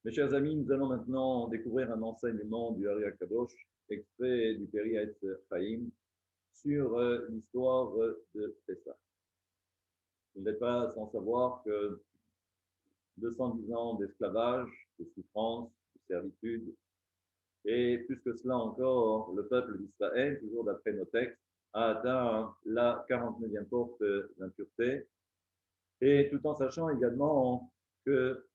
Mes chers amis, nous allons maintenant découvrir un enseignement du Ari Akadosh, extrait du Peri Etz Chaim, sur l'histoire de Pessah. Vous n'êtes pas sans savoir que 210 ans d'esclavage, de souffrance, de servitude, et plus que cela encore, le peuple d'Israël, toujours d'après nos textes, a atteint la 49e porte d'impureté, et tout en sachant également que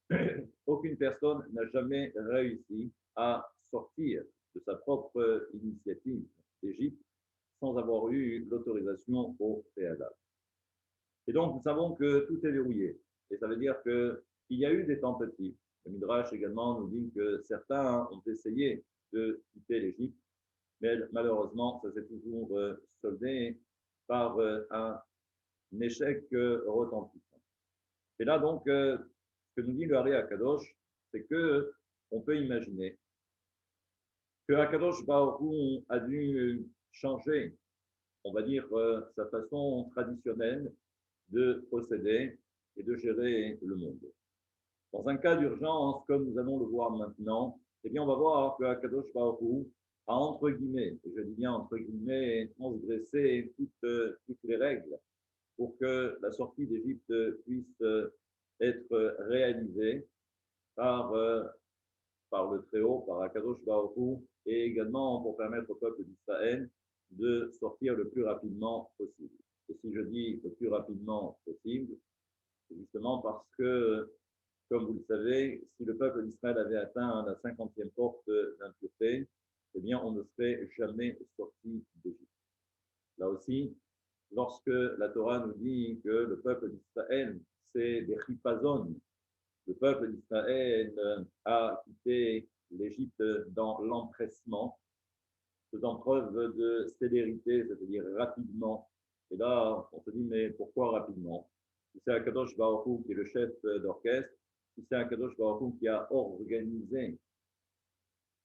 aucune personne n'a jamais réussi à sortir de sa propre initiative d'Égypte sans avoir eu l'autorisation au préalable. Et donc, nous savons que tout est verrouillé. Et ça veut dire qu'il y a eu des tentatives. Le Midrash également nous dit que certains ont essayé de quitter l'Égypte, mais malheureusement, ça s'est toujours soldé par un échec retentissant. Et là, donc, ce que nous dit le Ari Akadosh, c'est qu'on peut imaginer que Akadosh Baruch Hu a dû changer, on va dire, sa façon traditionnelle de procéder et de gérer le monde. Dans un cas d'urgence, comme nous allons le voir maintenant, eh bien, on va voir que Akadosh Baruch Hu a, entre guillemets, et je dis bien entre guillemets, transgressé toutes les règles pour que la sortie d'Égypte puisse être réalisée par le Très-Haut, par Akadosh Baruch Hu, et également pour permettre au peuple d'Israël de sortir le plus rapidement possible. Et si je dis le plus rapidement possible, c'est justement parce que, comme vous le savez, si le peuple d'Israël avait atteint la 50e porte d'impureté, eh bien, on ne serait jamais sorti d'Égypte. Là aussi, lorsque la Torah nous dit que le peuple d'Israël, c'est des chipazon, le peuple d'Israël a quitté l'Égypte dans l'empressement, faisant preuve de célérité, c'est-à-dire rapidement. Et là, on se dit, mais pourquoi rapidement? Si c'est Akadosh Baruch Hu qui est le chef d'orchestre, si c'est Akadosh Baruch Hu qui a organisé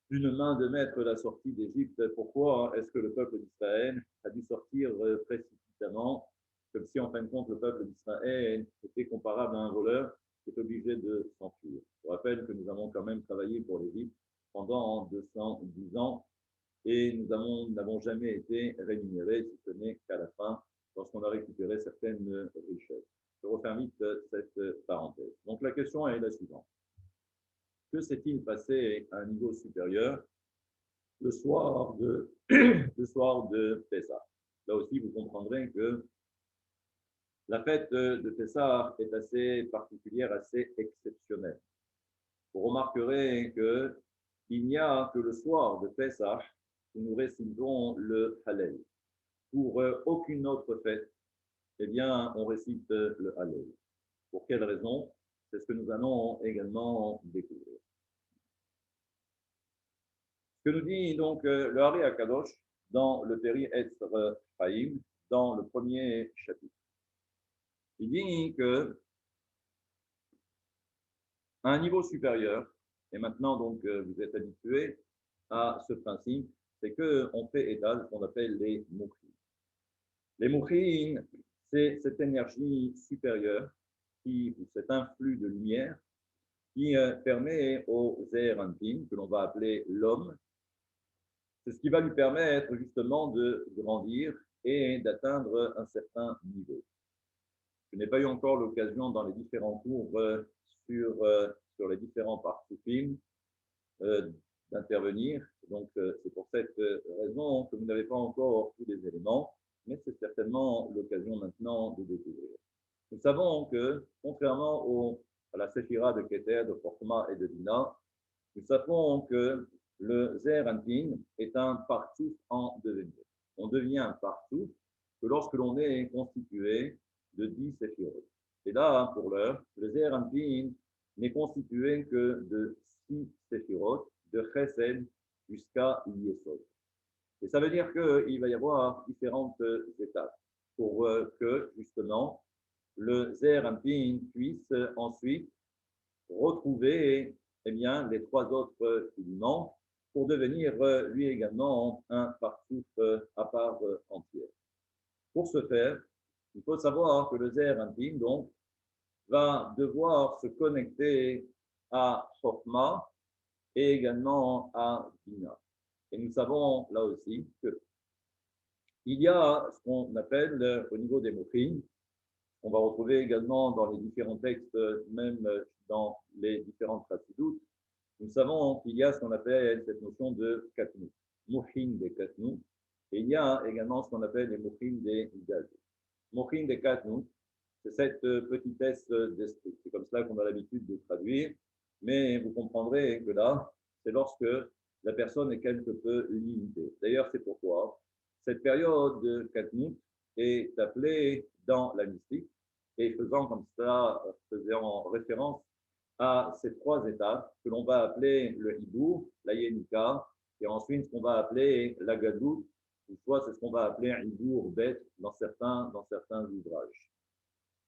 d'une main de maître la sortie d'Égypte, pourquoi est-ce que le peuple d'Israël a dû sortir précipitamment, comme si en fin de compte le peuple d'Israël était comparable à un voleur qui est obligé de s'enfuir? Je rappelle que nous avons quand même travaillé pour l'Égypte pendant 210 ans et nous n'avons jamais été rémunérés, si ce n'est qu'à la fin, lorsqu'on a récupéré certaines richesses. Je referme vite cette parenthèse. Donc la question est la suivante. Que s'est-il passé à un niveau supérieur le soir de Pessah? Là aussi, vous comprendrez que la fête de Pessah est assez particulière, assez exceptionnelle. Vous remarquerez qu'il n'y a que le soir de Pessah où nous récitons le Hallel. Pour aucune autre fête, eh bien, on récite le Hallel. Pour quelle raison? C'est ce que nous allons également découvrir. Ce que nous dit donc le Ari Akadosh dans le Peri Etz Chaim, dans le premier chapitre. Il dit que à un niveau supérieur, et maintenant donc vous êtes habitués à ce principe, c'est qu'on fait état de ce qu'on appelle les moukhim. Les moukhim, c'est cette énergie supérieure, ou cet influx de lumière, qui permet au Zeir Anpin, que l'on va appeler l'homme, c'est ce qui va lui permettre justement de grandir et d'atteindre un certain niveau. Je n'ai pas eu encore l'occasion dans les différents cours sur les différents parties d'intervenir. Donc, c'est pour cette raison que vous n'avez pas encore tous les éléments, mais c'est certainement l'occasion maintenant de découvrir. Nous savons que, contrairement à la séphira de Keter, de Chorma et de Bina, nous savons que le Zeir Anpin est un partout en devenir. On devient un partout que lorsque l'on est constitué de 10 séphirot. Et là, pour l'heure, le Zeir Anpin n'est constitué que de 6 séphirot, de Chesed jusqu'à Yesod. Et ça veut dire qu'il va y avoir différentes étapes pour que, justement, le Zeir Anpin puisse ensuite retrouver bien, les 3 autres qui lui manquent pour devenir lui également un partout à part entière. Pour ce faire, il faut savoir que le Zeir Anpin donc va devoir se connecter à Chokma et également à Bina. Et nous savons là aussi que il y a ce qu'on appelle au niveau des motrines, on va retrouver également dans les différents textes, même dans les différentes chassidoutes, nous savons qu'il y a ce qu'on appelle cette notion de katnou, mouhin des katnou, et il y a également ce qu'on appelle les mouhin des gaz. Mouhin des katnou, c'est cette petitesse d'esprit. C'est comme cela qu'on a l'habitude de traduire, mais vous comprendrez que là, c'est lorsque la personne est quelque peu limitée. D'ailleurs, c'est pourquoi cette période de katnou est appelée dans la mystique, et faisant comme cela, faisant référence à ces trois étapes que l'on va appeler le hibou, la yenika, et ensuite ce qu'on va appeler la gadout, ou soit c'est ce qu'on va appeler un hibou bête dans certains ouvrages.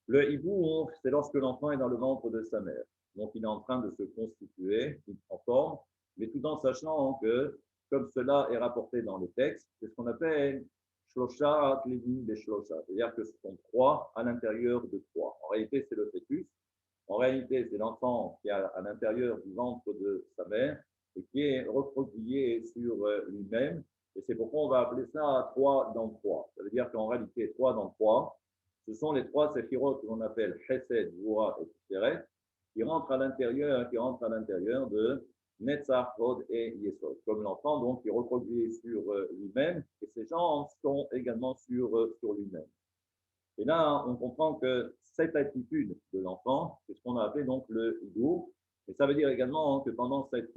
Le hibou, c'est lorsque l'enfant est dans le ventre de sa mère. Donc il est en train de se constituer, il prend forme, mais tout en sachant que, comme cela est rapporté dans le texte, c'est ce qu'on appelle shlosha klivim de shlosha, c'est-à-dire que ce sont trois à l'intérieur de trois. En réalité, c'est le fœtus. En réalité, c'est l'enfant qui est à l'intérieur du ventre de sa mère et qui est recroquevillé sur lui-même. Et c'est pourquoi on va appeler ça 3 dans 3. Ça veut dire qu'en réalité, 3 dans 3, ce sont les trois séphirotes que l'on appelle Chesed, Voura et Tiferet, qui rentrent à l'intérieur de Netzach, Hod et Yesod. Comme l'enfant, donc, qui est recroquevillé sur lui-même, et ces gens sont également sur lui-même. Et là, on comprend que cette attitude de l'enfant, c'est ce qu'on a appelé donc le hibour. Et ça veut dire également que pendant cette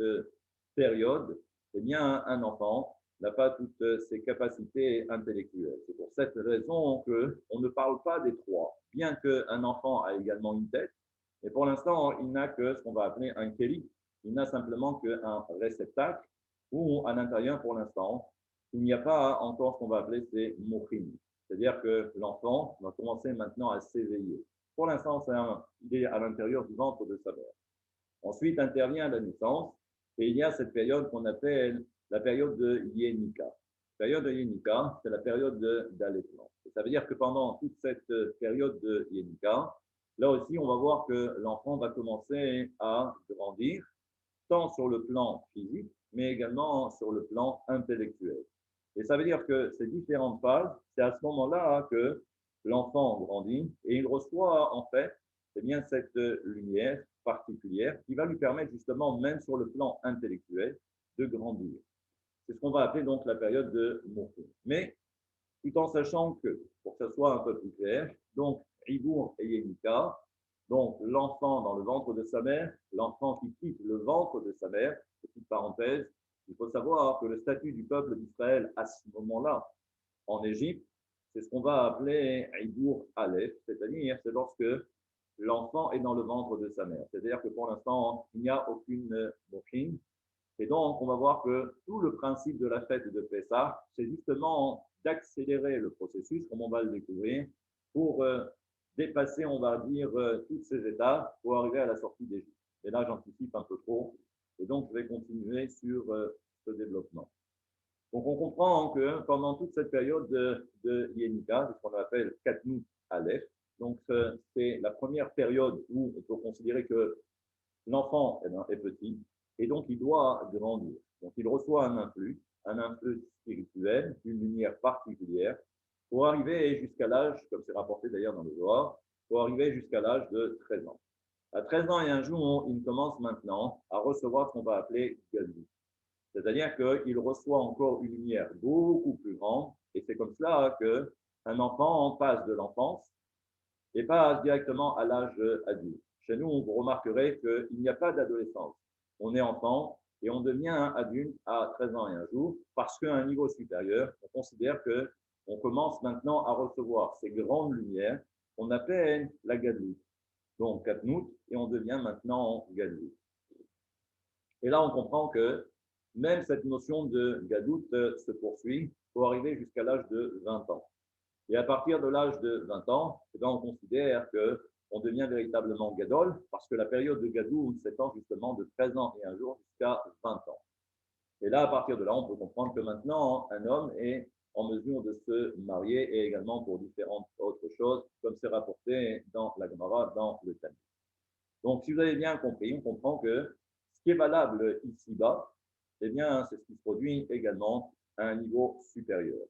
période, eh bien, un enfant n'a pas toutes ses capacités intellectuelles. C'est pour cette raison qu'on ne parle pas des trois, bien qu'un enfant a également une tête. Et pour l'instant, il n'a que ce qu'on va appeler un kéli. Il n'a simplement qu'un réceptacle où, à l'intérieur, pour l'instant, il n'y a pas encore ce qu'on va appeler ces mochines. C'est-à-dire que l'enfant va commencer maintenant à s'éveiller. Pour l'instant, il est à l'intérieur du ventre de sa mère. Ensuite intervient la naissance et il y a cette période qu'on appelle la période de Yenika. La période de Yenika, c'est la période d'allaitement. Ça veut dire que pendant toute cette période de Yenika, là aussi, on va voir que l'enfant va commencer à grandir, tant sur le plan physique, mais également sur le plan intellectuel. Et ça veut dire que ces différentes phases, c'est à ce moment-là que l'enfant grandit et il reçoit en fait bien cette lumière particulière qui va lui permettre justement, même sur le plan intellectuel, de grandir. C'est ce qu'on va appeler donc la période de Mourtou. Mais tout en sachant que, pour que ce soit un peu plus clair, donc Ribour et Yenika, donc l'enfant dans le ventre de sa mère, l'enfant qui quitte le ventre de sa mère, petite parenthèse, il faut savoir que le statut du peuple d'Israël à ce moment-là, en Égypte, c'est ce qu'on va appeler Ibour Aleph, c'est-à-dire c'est lorsque l'enfant est dans le ventre de sa mère. C'est-à-dire que pour l'instant, il n'y a aucune mochine. Et donc, on va voir que tout le principe de la fête de Pessah, c'est justement d'accélérer le processus, comme on va le découvrir, pour dépasser, on va dire, toutes ces étapes pour arriver à la sortie d'Égypte. Et là, j'anticipe un peu trop. Et donc, je vais continuer sur ce développement. Donc, on comprend que pendant toute cette période de Yenika, c'est ce qu'on appelle Katnou Aleph, donc c'est la première période où on peut considérer que l'enfant est petit et donc il doit grandir. Donc, il reçoit un influx spirituel, une lumière particulière pour arriver jusqu'à l'âge, comme c'est rapporté d'ailleurs dans le Zohar, pour arriver jusqu'à l'âge de 13 ans. À 13 ans et un jour, il commence maintenant à recevoir ce qu'on va appeler Gadlut. C'est-à-dire qu'il reçoit encore une lumière beaucoup plus grande, et c'est comme cela qu'un enfant passe de l'enfance et passe directement à l'âge adulte. Chez nous, vous remarquerez qu'il n'y a pas d'adolescence. On est enfant et on devient adulte à 13 ans et un jour parce qu'à un niveau supérieur, on considère qu'on commence maintenant à recevoir ces grandes lumières qu'on appelle la Gadlut. Donc, Katnout, et on devient maintenant Gadlut. Et là, on comprend que même cette notion de gadout se poursuit pour arriver jusqu'à l'âge de 20 ans. Et à partir de l'âge de 20 ans, on considère qu'on devient véritablement gadol parce que la période de gadou s'étend justement de 13 ans et un jour jusqu'à 20 ans. Et là, à partir de là, on peut comprendre que maintenant, un homme est en mesure de se marier et également pour différentes autres choses, comme c'est rapporté dans la Gemara, dans le Talmud. Donc, si vous avez bien compris, on comprend que ce qui est valable ici-bas, eh bien, c'est ce qui se produit également à un niveau supérieur.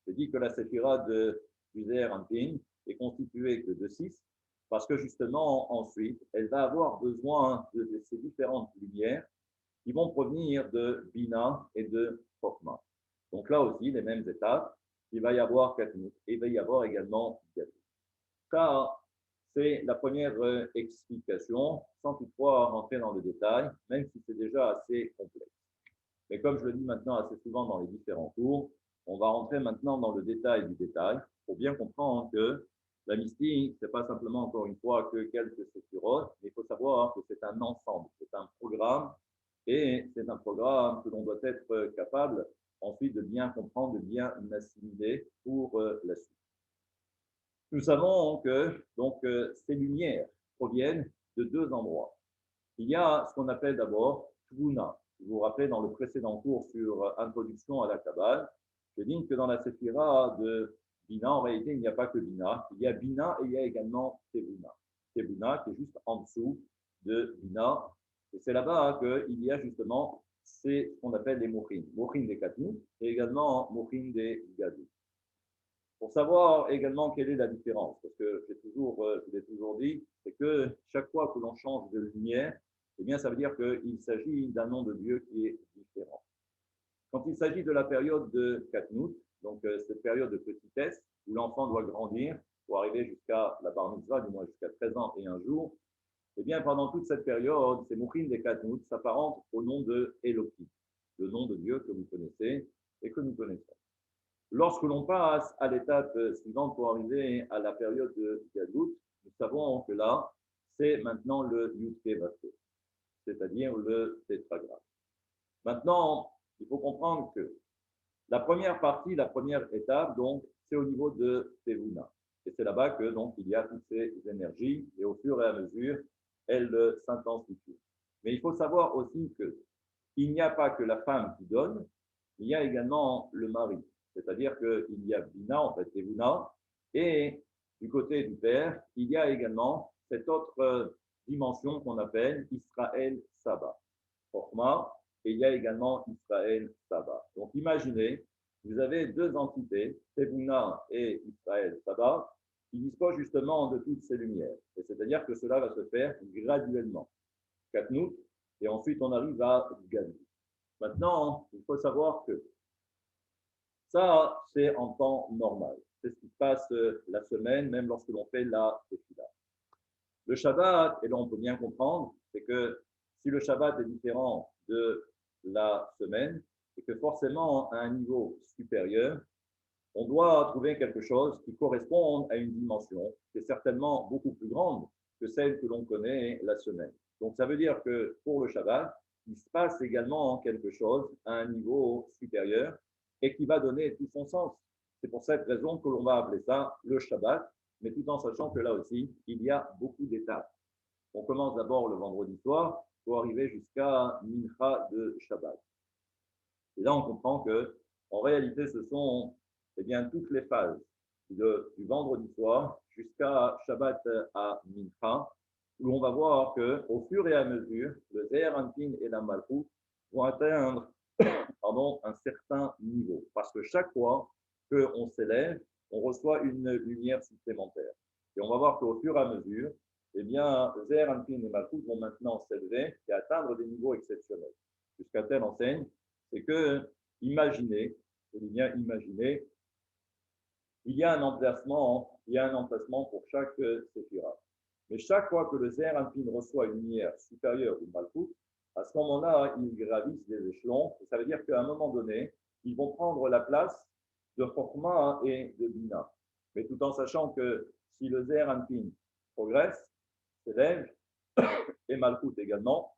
Je dis que la séphira du Zeher Anpin est constituée que de 6, parce que justement, ensuite, elle va avoir besoin de ces différentes lumières qui vont provenir de Bina et de Chokma. Donc là aussi, les mêmes étapes, il va y avoir Katnut et il va y avoir également Galut. Ça, c'est la première explication, sans toutefois rentrer dans le détail, même si c'est déjà assez complexe. Mais comme je le dis maintenant assez souvent dans les différents cours, on va rentrer maintenant dans le détail du détail pour bien comprendre que la mystique, ce n'est pas simplement encore une fois que quelques séphirotes, mais il faut savoir que c'est un ensemble, c'est un programme et c'est un programme que l'on doit être capable ensuite de bien comprendre, de bien assimiler pour la suite. Nous savons que donc, ces lumières proviennent de deux endroits. Il y a ce qu'on appelle d'abord Tvuna. Vous vous rappelez dans le précédent cours sur Introduction à la Kabbale, je dis que dans la séphira de Bina, en réalité, il n'y a pas que Bina. Il y a Bina et il y a également Tevuna. Tevuna qui est juste en dessous de Bina. Et c'est là-bas qu'il y a justement ce qu'on appelle les Mochin. Mochin des Katnu et également Mochin des Gadou. Pour savoir également quelle est la différence, parce que je l'ai toujours dit, c'est que chaque fois que l'on change de lumière, eh bien, ça veut dire qu'il s'agit d'un nom de Dieu qui est différent. Quand il s'agit de la période de Katnout, donc cette période de petitesse, où l'enfant doit grandir pour arriver jusqu'à la bar mitzvah, du moins jusqu'à 13 ans et un jour, eh bien, pendant toute cette période, ces Mouchines des Katnout s'apparentent au nom de Elohim, le nom de Dieu que vous connaissez et que nous connaissons. Lorsque l'on passe à l'étape suivante pour arriver à la période de Gadout, nous savons que là, c'est maintenant le Yudke Vaté, c'est-à-dire le tétragramme. Maintenant, il faut comprendre que la première partie, la première étape, donc, c'est au niveau de Tevuna. Et c'est là-bas que donc il y a toutes ces énergies et au fur et à mesure, elles s'intensifient. Mais il faut savoir aussi qu'il n'y a pas que la femme qui donne, il y a également le mari. C'est-à-dire qu'il y a Bina, en fait, Tevuna, et du côté du père, il y a également cette autre dimension qu'on appelle Israël Saba. Chokma, et il y a également Israël Saba. Donc imaginez, vous avez deux entités, Tevuna et Israël Saba, qui disposent justement de toutes ces lumières. Et c'est-à-dire que cela va se faire graduellement. Katnout, et ensuite on arrive à Galut. Maintenant, il faut savoir que ça, c'est en temps normal. C'est ce qui se passe la semaine, même lorsque l'on fait la Tefila. Le Shabbat, et là on peut bien comprendre, c'est que si le Shabbat est différent de la semaine, et que forcément à un niveau supérieur, on doit trouver quelque chose qui corresponde à une dimension qui est certainement beaucoup plus grande que celle que l'on connaît la semaine. Donc ça veut dire que pour le Shabbat, il se passe également quelque chose à un niveau supérieur et qui va donner tout son sens. C'est pour cette raison que l'on va appeler ça le Shabbat, mais tout en sachant que là aussi, il y a beaucoup d'étapes. On commence d'abord le vendredi soir pour arriver jusqu'à Mincha de Shabbat. Et là, on comprend que, en réalité, ce sont bien, toutes les phases du vendredi soir jusqu'à Shabbat à Mincha, où on va voir qu'au fur et à mesure, le Zeher Anpin et la Malchut vont atteindre un certain niveau. Parce que chaque fois qu'on s'élève, on reçoit une lumière supplémentaire. Et on va voir qu'au fur et à mesure, eh bien, Zeher Anpin et Malchut vont maintenant s'élever et atteindre des niveaux exceptionnels. Jusqu'à telle enseigne, c'est que, imaginez, je dis bien imaginez, il y a un emplacement pour chaque séphira. Mais chaque fois que le Zeher Anpin reçoit une lumière supérieure ou Malchut, à ce moment-là, ils gravissent les échelons. Et ça veut dire qu'à un moment donné, ils vont prendre la place de Chokma et de Bina. Mais tout en sachant que si le Zeher Anpin progresse, s'élève, et Malchut également,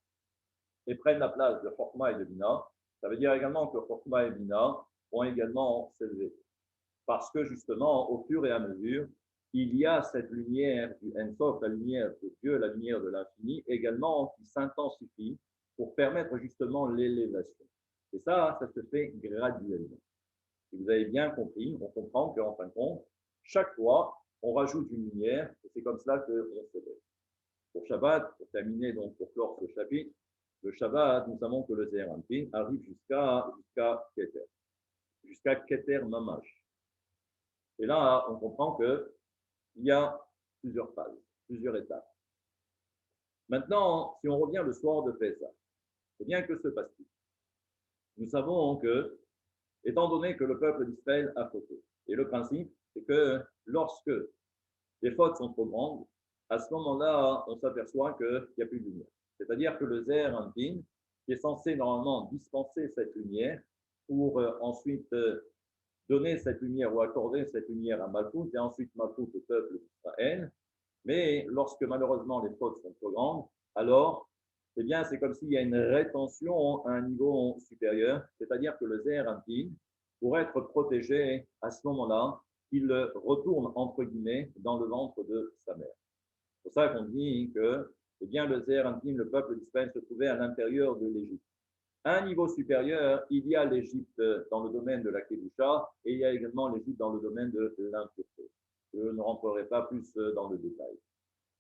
et prennent la place de Chokma et de Bina, ça veut dire également que Chokma et Bina vont également s'élever. Parce que justement, au fur et à mesure, il y a cette lumière du Ensof, la lumière de Dieu, la lumière de l'infini, également qui s'intensifie pour permettre justement l'élévation. Et ça se fait graduellement. Si vous avez bien compris, on comprend qu'en fin de compte, chaque fois, on rajoute une lumière, et c'est comme cela qu'on s'élève. Pour Shabbat, pour terminer, donc pour clore ce chapitre, le Shabbat, nous savons que le Zeher Anpin arrive jusqu'à Keter, jusqu'à Keter Mamash. Et là, on comprend qu'il y a plusieurs phases, plusieurs étapes. Maintenant, si on revient le soir de Pessah, eh bien, que se passe-t-il? Nous savons que, étant donné que le peuple d'Israël a fauté, et le principe, c'est que lorsque les fautes sont trop grandes, à ce moment-là, on s'aperçoit qu'il n'y a plus de lumière. C'est-à-dire que le Zeher Anpin, qui est censé normalement dispenser cette lumière pour ensuite donner cette lumière ou accorder cette lumière à Malkout et ensuite Malkout au peuple d'Israël, mais lorsque malheureusement les fautes sont trop grandes, alors eh bien, c'est comme s'il y a une rétention à un niveau supérieur, c'est-à-dire que le Zeher Anpin, pour être protégé à ce moment-là, il retourne, entre guillemets, dans le ventre de sa mère. C'est pour ça qu'on dit que eh bien, le Zeher Anpin, le peuple d'Israël, se trouvait à l'intérieur de l'Égypte. À un niveau supérieur, il y a l'Égypte dans le domaine de la Kedusha et il y a également l'Égypte dans le domaine de l'impureté. Je ne rentrerai pas plus dans le détail.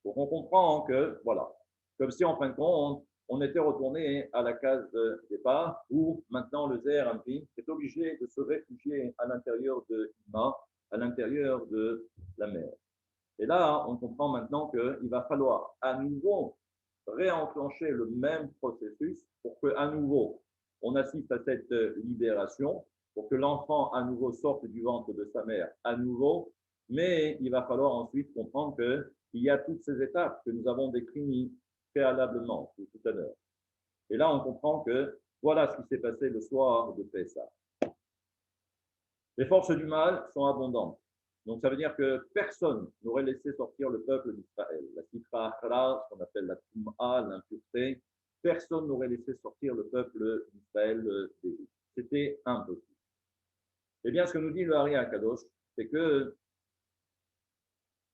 Donc on comprend que, voilà, comme si en fin de compte, on était retourné à la case départ où maintenant le Zeher Anpin est obligé de se réfugier à l'intérieur de Ima, à l'intérieur de la mer. Et là, on comprend maintenant qu'il va falloir à nouveau réenclencher le même processus pour qu'à nouveau, on assiste à cette libération, pour que l'enfant à nouveau sorte du ventre de sa mère à nouveau, mais il va falloir ensuite comprendre qu'il y a toutes ces étapes que nous avons décrites préalablement tout à l'heure. Et là, on comprend que voilà ce qui s'est passé le soir de Pessah. Les forces du mal sont abondantes. Donc, ça veut dire que personne n'aurait laissé sortir le peuple d'Israël. La Sitra Achra, ce qu'on appelle la Tum'a, l'impureté, personne n'aurait laissé sortir le peuple d'Israël d'Égypte. C'était impossible. Eh bien, ce que nous dit le Hari HaKadosh, c'est que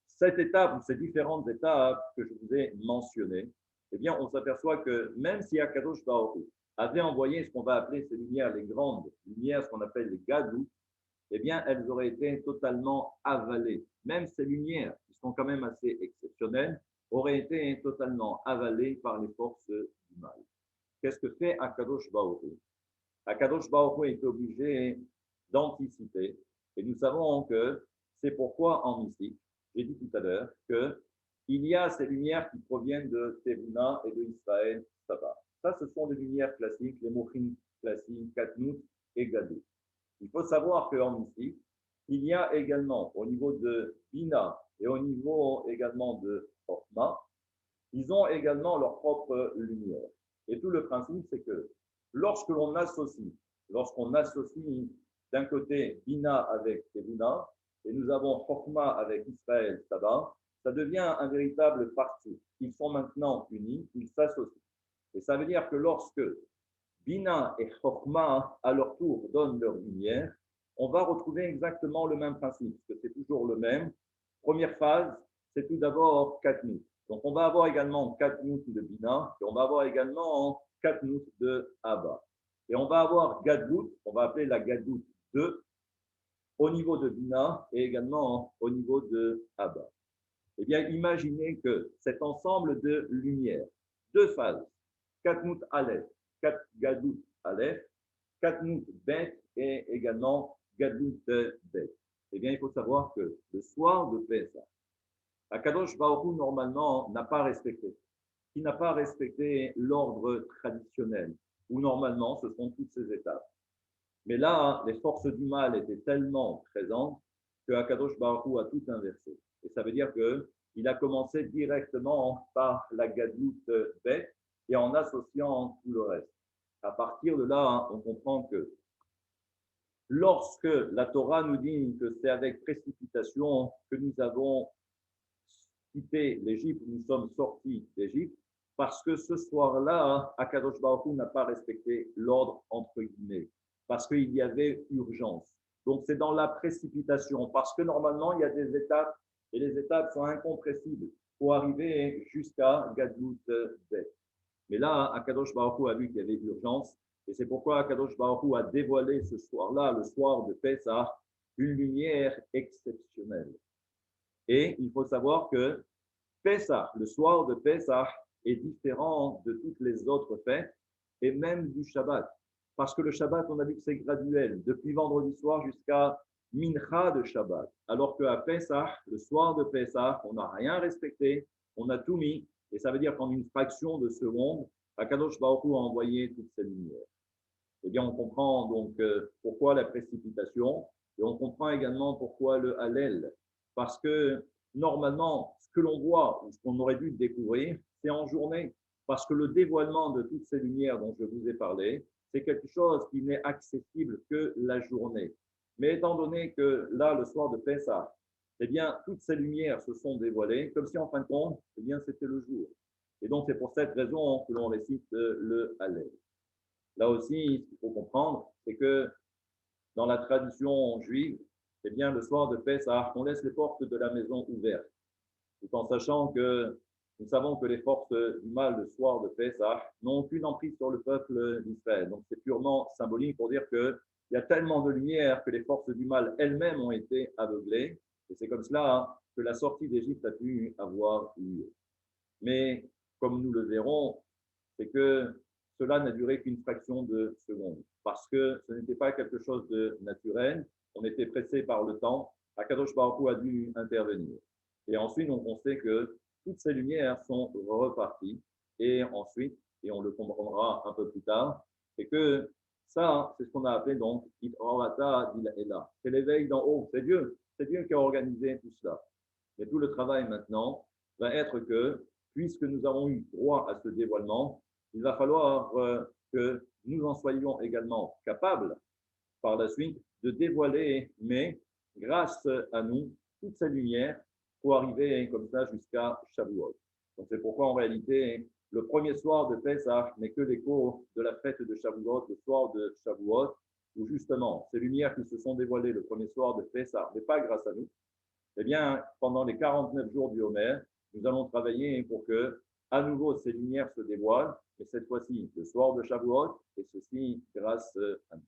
cette étape, ou ces différentes étapes que je vous ai mentionnées, eh bien, on s'aperçoit que même si HaKadosh Baruch Hu avait envoyé ce qu'on va appeler ces lumières, les grandes lumières, ce qu'on appelle les gadou, eh bien, elles auraient été totalement avalées. Même ces lumières, qui sont quand même assez exceptionnelles, auraient été totalement avalées par les forces du mal. Qu'est-ce que fait Akadosh Baruch Hu? Akadosh Baruch Hu est obligé d'anticiper. Et nous savons que c'est pourquoi en mystique, j'ai dit tout à l'heure, qu'il y a ces lumières qui proviennent de Tevuna et de Israël Saba. Ça, ce sont des lumières classiques, les Mochin classiques, Katnout et Gadou. Il faut savoir qu'en mystique, il y a également au niveau de Bina et au niveau également de Chokma, ils ont également leur propre lumière. Et tout le principe, c'est que lorsqu'on associe d'un côté Bina avec Tevuna, et nous avons Chokma avec Israël Saba, ça devient un véritable parti. Ils sont maintenant unis, ils s'associent. Et ça veut dire que lorsque Bina et Chokma, à leur tour, donnent leur lumière, on va retrouver exactement le même principe, parce que c'est toujours le même. Première phase, c'est tout d'abord Katnout. Donc, on va avoir également Katnout de Bina, et on va avoir également Katnout de Abba. Et on va avoir Gadlout, on va appeler la Gadlout 2, au niveau de Bina et également au niveau de Abba. Eh bien, imaginez que cet ensemble de lumière, deux phases, Katnout Aleph, Gadlout Aleph, Katnout Bet et également Gadlout Bet. Eh bien, il faut savoir que le soir de Pessah, Akadosh Baruch Hu, normalement, n'a pas respecté. Il n'a pas respecté l'ordre traditionnel, où normalement, ce sont toutes ces étapes. Mais là, les forces du mal étaient tellement présentes que Akadosh Baruch Hu a tout inversé. Et ça veut dire qu'il a commencé directement par la Gadlout Bet et en associant tout le reste. À partir de là, on comprend que lorsque la Torah nous dit que c'est avec précipitation que nous avons quitté l'Égypte, nous sommes sortis d'Égypte, parce que ce soir-là, Akadosh Baruch Hu n'a pas respecté l'ordre entre guillemets, parce qu'il y avait urgence. Donc c'est dans la précipitation, parce que normalement il y a des étapes, et les étapes sont incompressibles pour arriver jusqu'à Gadlout Bet. Mais là, Akadosh Baruch Hu a vu qu'il y avait urgence, et c'est pourquoi Akadosh Baruch Hu a dévoilé ce soir-là, le soir de Pessah, une lumière exceptionnelle. Et il faut savoir que Pessah, le soir de Pessah, est différent de toutes les autres fêtes et même du Shabbat. Parce que le Shabbat, on a vu que c'est graduel, depuis vendredi soir jusqu'à Mincha de Shabbat. Alors qu'à Pessah, le soir de Pessah, on n'a rien respecté, on a tout mis, et ça veut dire qu'en une fraction de seconde, Akadosh Baruch Hu a envoyé toutes ces lumières. Eh bien, on comprend donc pourquoi la précipitation, et on comprend également pourquoi le Hallel. Parce que normalement, ce que l'on voit, ou ce qu'on aurait dû découvrir, c'est en journée. Parce que le dévoilement de toutes ces lumières dont je vous ai parlé, c'est quelque chose qui n'est accessible que la journée. Mais étant donné que là, le soir de Pessah, eh bien, toutes ces lumières se sont dévoilées, comme si en fin de compte, eh bien, c'était le jour. Et donc, c'est pour cette raison que l'on récite le Hallel. Là aussi, ce qu'il faut comprendre, c'est que dans la tradition juive, eh bien, le soir de Pessah, on laisse les portes de la maison ouvertes, tout en sachant que nous savons que les forces du mal le soir de Pessah n'ont aucune emprise sur le peuple d'Israël. Donc, c'est purement symbolique pour dire qu'il y a tellement de lumière que les forces du mal elles-mêmes ont été aveuglées. Et c'est comme cela que la sortie d'Égypte a pu avoir lieu. Mais comme nous le verrons, c'est que cela n'a duré qu'une fraction de seconde, parce que ce n'était pas quelque chose de naturel, on était pressé par le temps, Akadosh Baruch Hu a dû intervenir. Et ensuite, on sait que toutes ces lumières sont reparties, et ensuite, et on le comprendra un peu plus tard, c'est que ça, c'est ce qu'on a appelé donc Itrarata Dilaela. C'est l'éveil d'en haut, c'est Dieu qui a organisé tout cela. Mais tout le travail maintenant va être que, puisque nous avons eu droit à ce dévoilement, il va falloir que nous en soyons également capables par la suite de dévoiler, mais grâce à nous, toutes ces lumières pour arriver comme ça jusqu'à Shavuot. Donc c'est pourquoi en réalité, le premier soir de Pessah n'est que l'écho de la fête de Shavuot, le soir de Shavuot, où justement ces lumières qui se sont dévoilées le premier soir de Pessah, mais pas grâce à nous, eh bien, pendant les 49 jours du Homer, nous allons travailler pour que, à nouveau, ces lumières se dévoilent, mais cette fois-ci, le soir de Shavuot, et ceci grâce à nous.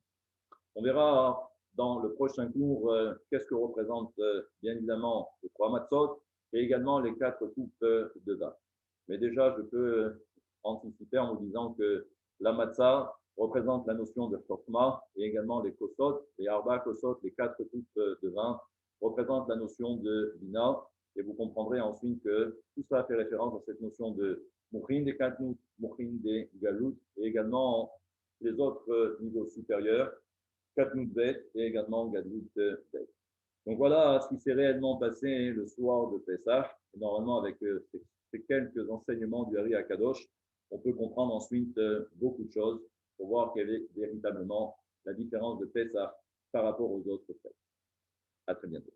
On verra dans le prochain cours qu'est-ce que représente bien évidemment les 3 matzot et également les 4 coupes de vin. Mais déjà, je peux anticiper en vous disant que la matzah représente la notion de chokma et également les kosot, les arba kosot, les 4 coupes de vin représentent la notion de bina. Et vous comprendrez ensuite que tout cela fait référence à cette notion de mouchin des katnout, mouchin des galout et également les autres niveaux supérieurs, katnout bet et également galout bet. Donc voilà ce qui s'est réellement passé le soir de Pessah. Et normalement, avec ces quelques enseignements du Hari Akadosh, on peut comprendre ensuite beaucoup de choses pour voir quelle est véritablement la différence de Pessah par rapport aux autres fêtes. À très bientôt.